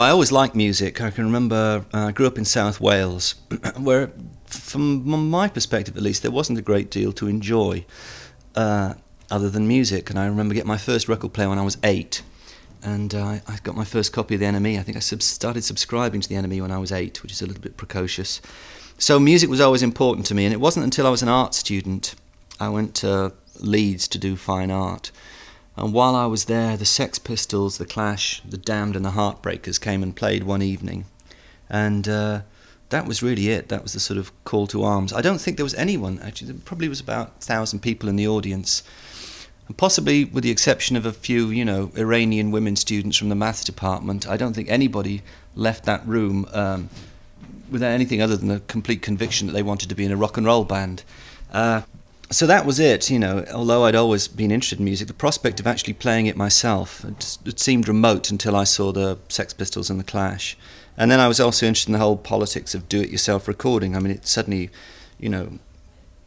I always liked music. I can remember I grew up in South Wales, where, from my perspective at least, there wasn't a great deal to enjoy other than music. And I remember getting my first record player when I was 8, and I got my first copy of the NME. I think I started subscribing to the NME when I was 8, which is a little bit precocious. So music was always important to me, and it wasn't until I was an art student. I went to Leeds to do fine art. And while I was there, the Sex Pistols, the Clash, the Damned and the Heartbreakers came and played one evening. And that was really it. That was the sort of call to arms. I don't think there was anyone, actually. There probably was about 1,000 people in the audience. And possibly with the exception of a few, you know, Iranian women students from the maths department, I don't think anybody left that room without anything other than a complete conviction that they wanted to be in a rock and roll band. So that was it, you know. Although I'd always been interested in music, the prospect of actually playing it myself, it seemed remote until I saw the Sex Pistols and the Clash. And then I was also interested in the whole politics of do-it-yourself recording. I mean, it suddenly, you know,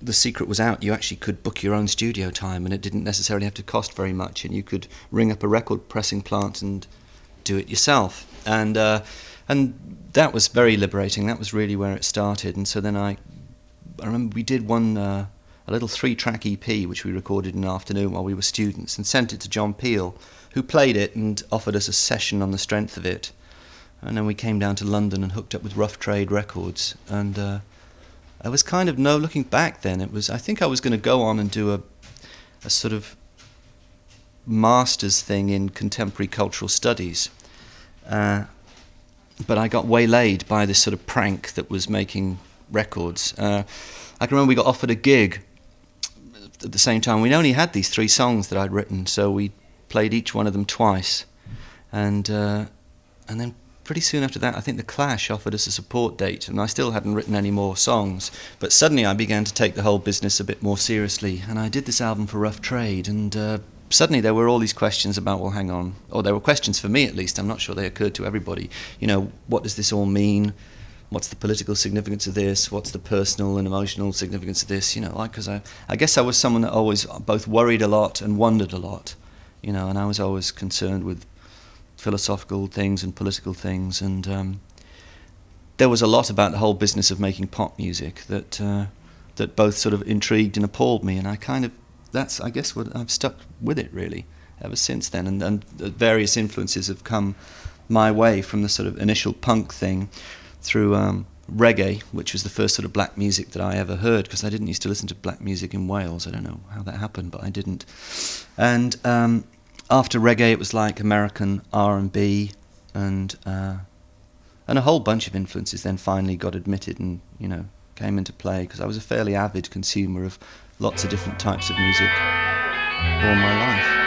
the secret was out. You actually could book your own studio time, and it didn't necessarily have to cost very much, and you could ring up a record pressing plant and do it yourself. And that was very liberating. That was really where it started. And so then I remember we did one... a little 3-track EP which we recorded in an afternoon while we were students, and sent it to John Peel, who played it and offered us a session on the strength of it. And then we came down to London and hooked up with Rough Trade Records, and I was kind of looking back then, I think I was going to go on and do a sort of master's thing in contemporary cultural studies, but I got waylaid by this sort of prank that was making records. I can remember we got offered a gig at the same time. We only had these 3 songs that I'd written, so we played each one of them twice. And then pretty soon after that, I think the Clash offered us a support date, and I still hadn't written any more songs. But suddenly I began to take the whole business a bit more seriously, and I did this album for Rough Trade, and suddenly there were all these questions about, well, hang on, or there were questions for me at least, I'm not sure they occurred to everybody. You know, what does this all mean? What's the political significance of this? What's the personal and emotional significance of this? You know, like, because I guess I was someone that always both worried a lot and wondered a lot, you know, and I was always concerned with philosophical things and political things, and there was a lot about the whole business of making pop music that both sort of intrigued and appalled me, and that's I guess what I've stuck with it really ever since then, and various influences have come my way from the sort of initial punk thing through reggae, which was the first sort of black music that I ever heard, because I didn't used to listen to black music in Wales. I don't know how that happened, but I didn't. And after reggae, it was like American R&B, and a whole bunch of influences then finally got admitted and, you know, came into play, because I was a fairly avid consumer of lots of different types of music all my life.